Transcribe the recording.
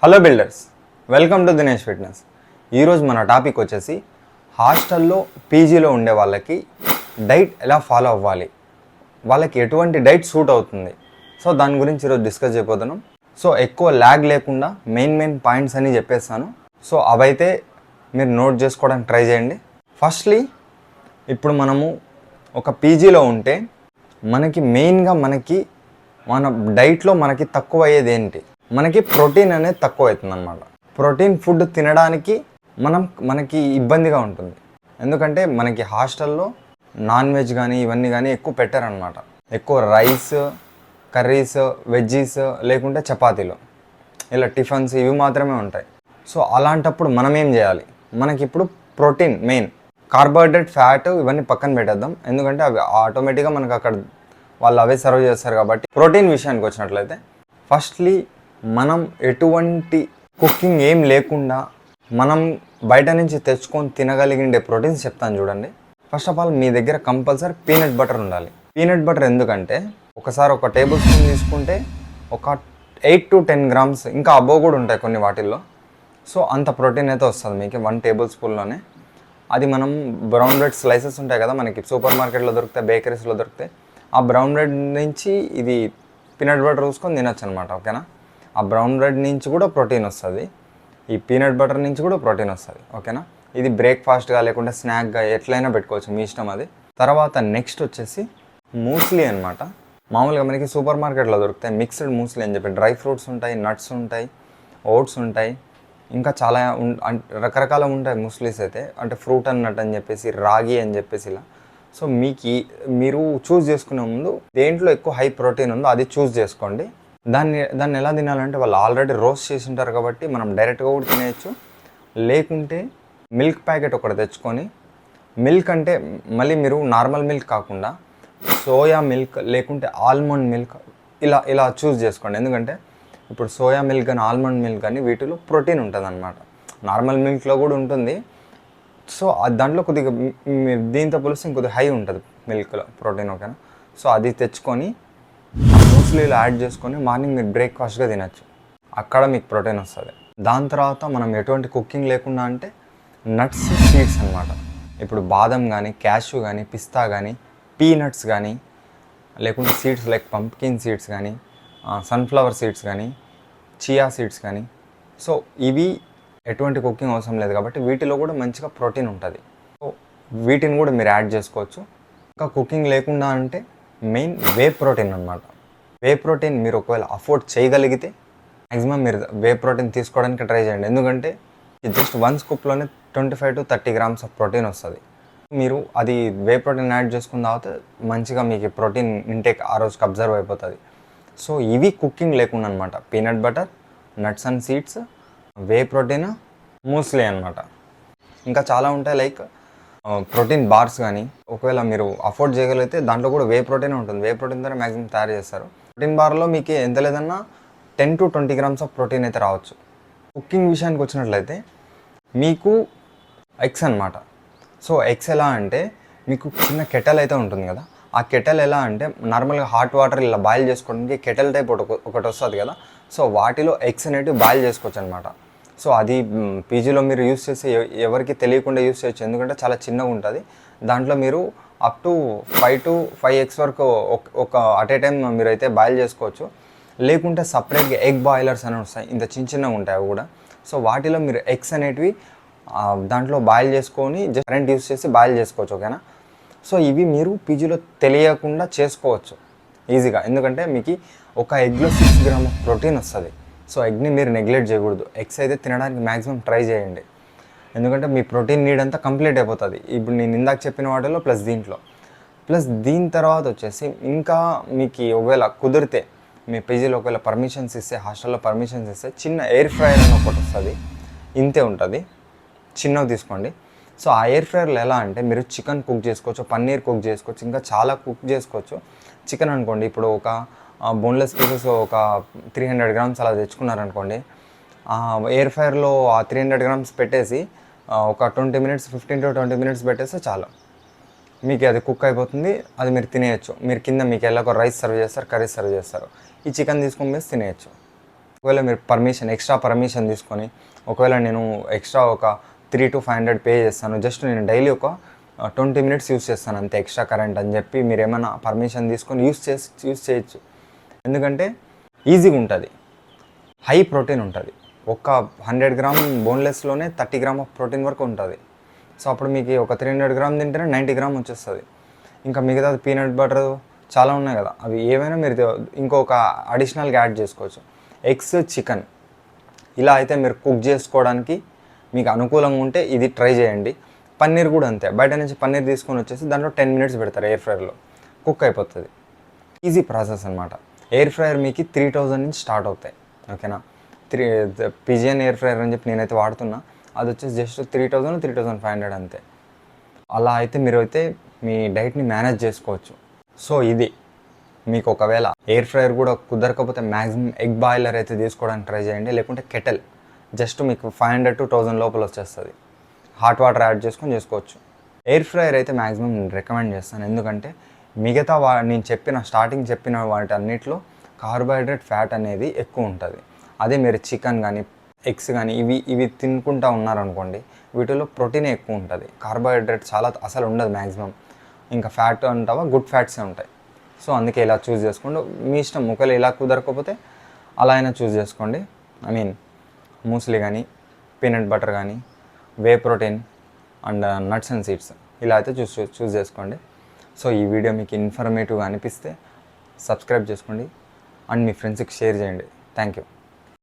Hello builders, welcome to Dinesh fitness. ఈరోజు మన topic వచ్చేసి హాస్టల్లో పీజీలో ఉండే వాళ్ళకి డైట్ ఎలా ఫాలో అవ్వాలి, వాళ్ళకి ఎటువంటి డైట్ సూట్ అవుతుంది. సో దాని గురించి ఈరోజు డిస్కస్ చేయబోతున్నాం. సో ఎక్కువ ల్యాగ్ లేకుండా మెయిన్ పాయింట్స్ అని చెప్పేస్తాను. సో అవైతే మీరు నోట్ చేసుకోవడానికి ట్రై చేయండి. ఫస్ట్లీ ఇప్పుడు మనము ఒక పీజీలో ఉంటే మనకి మెయిన్గా మన డైట్లో మనకి తక్కువ అయ్యేది ఏంటి, మనకి ప్రోటీన్ అనేది తక్కువ అవుతుంది అన్నమాట. ప్రోటీన్ ఫుడ్ తినడానికి మనకి ఇబ్బందిగా ఉంటుంది. ఎందుకంటే మనకి హాస్టల్లో నాన్ వెజ్ కానీ ఇవన్నీ కానీ ఎక్కువ పెట్టారనమాట. ఎక్కువ రైస్, కర్రీస్, వెజ్జీస్ లేకుంటే చపాతీలు, ఇలా టిఫిన్స్ ఇవి మాత్రమే ఉంటాయి. సో అలాంటప్పుడు మనం ఏం చేయాలి, మనకి ఇప్పుడు ప్రోటీన్ మెయిన్, కార్బోహైడ్రేట్, ఫ్యాట్ ఇవన్నీ పక్కన పెట్టేద్దాం. ఎందుకంటే అవి ఆటోమేటిక్గా మనకు అక్కడ వాళ్ళు అవే సర్వ్ చేస్తారు కాబట్టి. ప్రోటీన్ విషయానికి వచ్చినట్లయితే ఫస్ట్లీ మనం ఎటువంటి కుకింగ్ ఏం లేకుండా మనం బయట నుంచి తెచ్చుకొని తినగలిగే ప్రోటీన్స్ చెప్తాను చూడండి. ఫస్ట్ ఆఫ్ ఆల్ మీ దగ్గర కంపల్సరీ పీనట్ బటర్ ఉండాలి. పీనట్ బటర్ ఎందుకంటే ఒకసారి ఒక టేబుల్ స్పూన్ తీసుకుంటే ఒక 8 to 10 grams, ఇంకా అబోవ్ కూడా ఉంటాయి కొన్ని వాటిల్లో. సో అంత ప్రోటీన్ అయితే వస్తుంది మీకు 1 టేబుల్ స్పూన్లోనే. అది మనం బ్రౌన్ బ్రెడ్ స్లైసెస్ ఉంటాయి కదా, మనకి సూపర్ మార్కెట్లో దొరుకుతాయి, బేకరీస్లో దొరుకుతాయి. ఆ బ్రౌన్ బ్రెడ్ నుంచి ఇది పీనట్ బటర్ చూసుకొని తినొచ్చు అనమాట. ఓకేనా, ఆ బ్రౌన్ బ్రెడ్ నుంచి కూడా ప్రోటీన్ వస్తుంది, ఈ పీనట్ బటర్ నుంచి కూడా ప్రోటీన్ వస్తుంది. ఓకేనా, ఇది బ్రేక్ఫాస్ట్గా లేకుంటే స్నాక్గా ఎట్లయినా పెట్టుకోవచ్చు, మీ ఇష్టం అది. తర్వాత నెక్స్ట్ వచ్చేసి మూస్లీ అనమాట. మామూలుగా మనకి సూపర్ మార్కెట్లో దొరుకుతాయి మిక్స్డ్ మూస్లీ అని చెప్పి. డ్రై ఫ్రూట్స్ ఉంటాయి, నట్స్ ఉంటాయి, ఓట్స్ ఉంటాయి, ఇంకా చాలా రకరకాల ఉంటాయి మూస్లీస్ అయితే. అంటే ఫ్రూట్ అండ్ నట్ అని చెప్పేసి, రాగి అని చెప్పేసి ఇలా. సో మీరు చూస్ చేసుకునే ముందు దేంట్లో ఎక్కువ హై ప్రోటీన్ ఉందో అది చూస్ చేసుకోండి. దాన్ని ఎలా తినాలంటే వాళ్ళు ఆల్రెడీ రోస్ట్ చేసి ఉంటారు కాబట్టి మనం డైరెక్ట్గా కూడా తినేయచ్చు. లేకుంటే మిల్క్ ప్యాకెట్ ఒకటి తెచ్చుకొని, మిల్క్ అంటే మళ్ళీ మీరు నార్మల్ మిల్క్ కాకుండా సోయా మిల్క్ లేకుంటే ఆల్మండ్ మిల్క్ ఇలా చూస్ చేసుకోండి. ఎందుకంటే ఇప్పుడు సోయా మిల్క్ కానీ ఆల్మండ్ మిల్క్ కానీ వీటిలో ప్రోటీన్ ఉంటుంది అన్నమాట. నార్మల్ మిల్క్లో కూడా ఉంటుంది. సో దాంట్లో కొద్దిగా దీంతో పోలిస్తే ఇంకొద్దిగా హై ఉంటుంది మిల్క్లో ప్రోటీన్. ఓకేనా, సో అది తెచ్చుకొని మూస్లీలో యాడ్ చేసుకొని మార్నింగ్ మీరు బ్రేక్ఫాస్ట్గా తినచ్చు. అక్కడ మీకు ప్రోటీన్ వస్తుంది. దాని తర్వాత మనం ఎటువంటి కుకింగ్ లేకుండా అంటే నట్స్, సీడ్స్ అనమాట. ఇప్పుడు బాదం కానీ, క్యాష్యూ కానీ, పిస్తా కానీ, పీనట్స్ కానీ, లేకుంటే సీడ్స్ లైక్ పంప్కిన్ సీడ్స్ కానీ, సన్ఫ్లవర్ సీడ్స్ కానీ, చియా సీడ్స్ కానీ. సో ఇవి ఎటువంటి కుకింగ్ అవసరం లేదు కాబట్టి వీటిలో కూడా మంచిగా ప్రోటీన్ ఉంటుంది. సో వీటిని కూడా మీరు యాడ్ చేసుకోవచ్చు. ఇంకా కుకింగ్ లేకుండా అంటే మెయిన్ వే ప్రోటీన్ అనమాట. వే ప్రోటీన్ మీరు ఒకవేళ అఫోర్డ్ చేయగలిగితే మ్యాక్సిమం మీరు వే ప్రోటీన్ తీసుకోవడానికి ట్రై చేయండి. ఎందుకంటే just 1 స్కూప్లోనే 25 to 30 grams of protein వస్తుంది. మీరు అది వే ప్రోటీన్ యాడ్ చేసుకున్న తర్వాత మంచిగా మీకు ప్రోటీన్ ఇంటేక్ ఆ రోజుకి అబ్జర్వ్ అయిపోతుంది. సో ఇవి కుకింగ్ లేకుండా అనమాట. Peanut butter, nuts and seeds, whey protein, muesli అనమాట. ఇంకా చాలా ఉంటాయి లైక్ ప్రోటీన్ బార్స్ కానీ. ఒకవేళ మీరు అఫోర్డ్ చేయగలిగితే దాంట్లో కూడా వే ప్రోటీన్ ఉంటుంది. వే ప్రోటీన్ ద్వారా మ్యాక్సిమం తయారు చేస్తారు. ప్రోటీన్ బార్లో మీకు ఎంత లేదన్నా 10 to 20 grams ఆఫ్ ప్రోటీన్ అయితే రావచ్చు. కుకింగ్ విషయానికి వచ్చినట్లయితే మీకు ఎగ్స్ అనమాట. సో ఎగ్స్ ఎలా అంటే మీకు చిన్న కెటల్ అయితే ఉంటుంది కదా, ఆ కెటల్ ఎలా అంటే నార్మల్గా హాట్ వాటర్ ఇలా బాయిల్ చేసుకోవడానికి కెటల్ టైప్ ఒకటి వస్తుంది కదా. సో వాటిలో ఎగ్స్ అనేటివి బాయిల్ చేసుకోవచ్చు అనమాట. సో అది పీజీలో మీరు యూస్ చేసి ఎవరికి తెలియకుండా యూస్ చేయొచ్చు. ఎందుకంటే చాలా చిన్నగా ఉంటుంది. దాంట్లో మీరు అప్ టు 5 to 5 eggs వరకు ఒక అట్ ఏ టైం మీరు అయితే బాయిల్ చేసుకోవచ్చు. లేకుంటే సపరేట్గా ఎగ్ బాయిలర్స్ అని వస్తాయి, ఇంత చిన్నగా ఉంటాయి అవి కూడా. సో వాటిలో మీరు ఎగ్స్ అనేటివి దాంట్లో బాయిల్ చేసుకొని జస్ట్ కరెంట్ యూస్ చేసి బాయిల్ చేసుకోవచ్చు. ఓకేనా, సో ఇవి మీరు పీజీలో తెలియకుండా చేసుకోవచ్చు ఈజీగా. ఎందుకంటే మీకు ఒక ఎగ్లో 6 grams ఆఫ్ ప్రోటీన్ వస్తుంది. సో ఎగ్ని మీరు నెగ్లెక్ట్ చేయకూడదు. ఎగ్స్ అయితే తినడానికి మ్యాక్సిమం ట్రై చేయండి. ఎందుకంటే మీ ప్రోటీన్ నీడ్ అంతా కంప్లీట్ అయిపోతుంది ఇప్పుడు నేను ఇందాక చెప్పిన వాటిలో ప్లస్ దీని తర్వాత వచ్చేసి ఇంకా మీకు ఒకవేళ కుదిరితే మీ పీజీలో ఒకవేళ పర్మిషన్స్ ఇస్తే, హాస్టల్లో పర్మిషన్స్ ఇస్తే చిన్న ఎయిర్ ఫ్రైయర్ అని ఒకటి వస్తుంది, ఇంతే ఉంటుంది, చిన్నవి తీసుకోండి. సో ఆ ఎయిర్ ఫ్రైయర్లో ఎలా అంటే మీరు చికెన్ కుక్ చేసుకోవచ్చు, పన్నీర్ కుక్ చేసుకోవచ్చు, ఇంకా చాలా కుక్ చేసుకోవచ్చు. చికెన్ అనుకోండి, ఇప్పుడు ఒక బోన్లెస్ పీసెస్ ఒక 300 grams అలా తెచ్చుకున్నారనుకోండి, ఎయిర్ ఫ్రైయర్లో ఆ 300 grams పెట్టేసి ఒక 20 minutes, 15 to 20 minutes పెట్టేస్తే చాలు, మీకు అది కుక్ అయిపోతుంది. అది మీరు తినేయచ్చు. మీరు కింద మీకు ఎలా రైస్ సర్వ్ చేస్తారు, కర్రీ సర్వ్ చేస్తారు, ఈ చికెన్ తీసుకొని వేసి తినేయచ్చు. ఒకవేళ మీరు ఎక్స్ట్రా పర్మిషన్ తీసుకొని ఒకవేళ నేను ఎక్స్ట్రా ఒక 300 to 500 పే చేస్తాను, జస్ట్ నేను డైలీ ఒక 20 minutes యూస్ చేస్తాను అంతే ఎక్స్ట్రా కరెంట్ అని చెప్పి మీరు ఏమైనా పర్మిషన్ తీసుకొని యూస్ చేయొచ్చు. ఎందుకంటే ఈజీగా ఉంటుంది, హై ప్రోటీన్ ఉంటుంది. ఒక 100 grams బోన్లెస్లోనే 30 grams ఆఫ్ ప్రోటీన్ వరకు ఉంటుంది. సో అప్పుడు మీకు ఒక 300 grams తింటేనే 90 grams వచ్చేస్తుంది. ఇంకా మిగతాది పీనట్ బటర్ చాలా ఉన్నాయి కదా, అవి ఏవైనా మీరు ఇంకొక అడిషనల్గా యాడ్ చేసుకోవచ్చు. ఎగ్స్, చికెన్ ఇలా అయితే మీరు కుక్ చేసుకోవడానికి మీకు అనుకూలంగా ఉంటే ఇది ట్రై చేయండి. పన్నీర్ కూడా అంతే, బయట నుంచి పన్నీర్ తీసుకొని వచ్చేసి దాంట్లో 10 minutes పెడతారు ఎయిర్ ఫ్రైయర్లో, కుక్ అయిపోతుంది. ఈజీ ప్రాసెస్ అనమాట. ఎయిర్ ఫ్రైయర్ మీకు 3000 నుంచి స్టార్ట్ అవుతాయి. ఓకేనా, పిజియన్ ఎయిర్ ఫ్రైయర్ అని చెప్పి నేనైతే వాడుతున్నా, అది వచ్చేసి జస్ట్ 3000, 3500 అంతే. అలా అయితే మీరు అయితే మీ డైట్ని మేనేజ్ చేసుకోవచ్చు. సో ఇది మీకు ఒకవేళ ఎయిర్ ఫ్రైయర్ కూడా కుదరకపోతే మ్యాక్సిమం ఎగ్ బాయిలర్ అయితే తీసుకోవడానికి ట్రై చేయండి, లేకుంటే కెటల్ జస్ట్ మీకు 500 to 1000 లోపల వచ్చేస్తుంది. హాట్ వాటర్ యాడ్ చేసుకొని చేసుకోవచ్చు. ఎయిర్ ఫ్రైయర్ అయితే మ్యాక్సిమం నేను రికమెండ్ చేస్తాను, ఎందుకంటే మిగతా నేను స్టార్టింగ్ చెప్పిన వాటి అన్నిటిలో కార్బోహైడ్రేట్, ఫ్యాట్ అనేది ఎక్కువ ఉంటుంది. అదే మీరు చికెన్ కానీ ఎగ్స్ కానీ ఇవి తినుకుంటా ఉన్నారనుకోండి, వీటిలో ప్రోటీనే ఎక్కువ ఉంటుంది, కార్బోహైడ్రేట్ చాలా అసలు ఉండదు మ్యాక్సిమం. ఇంకా ఫ్యాట్ అంటావా గుడ్ ఫ్యాట్సే ఉంటాయి. సో అందుకే ఇలా చూస్ చేసుకోండి, మీ ఇష్టం. ఒకవేళ ఇలా కుదరకపోతే అలా అయినా చూస్ చేసుకోండి. మూస్లీ కానీ, పీనట్ బటర్ కానీ, whey protein and nuts and seeds ఇలా అయితే చూస్ చేసుకోండి. సో ఈ వీడియో మీకు ఇన్ఫర్మేటివ్గా అనిపిస్తే సబ్స్క్రైబ్ చేసుకోండి అండ్ మీ ఫ్రెండ్స్కి షేర్ చేయండి. Thank you.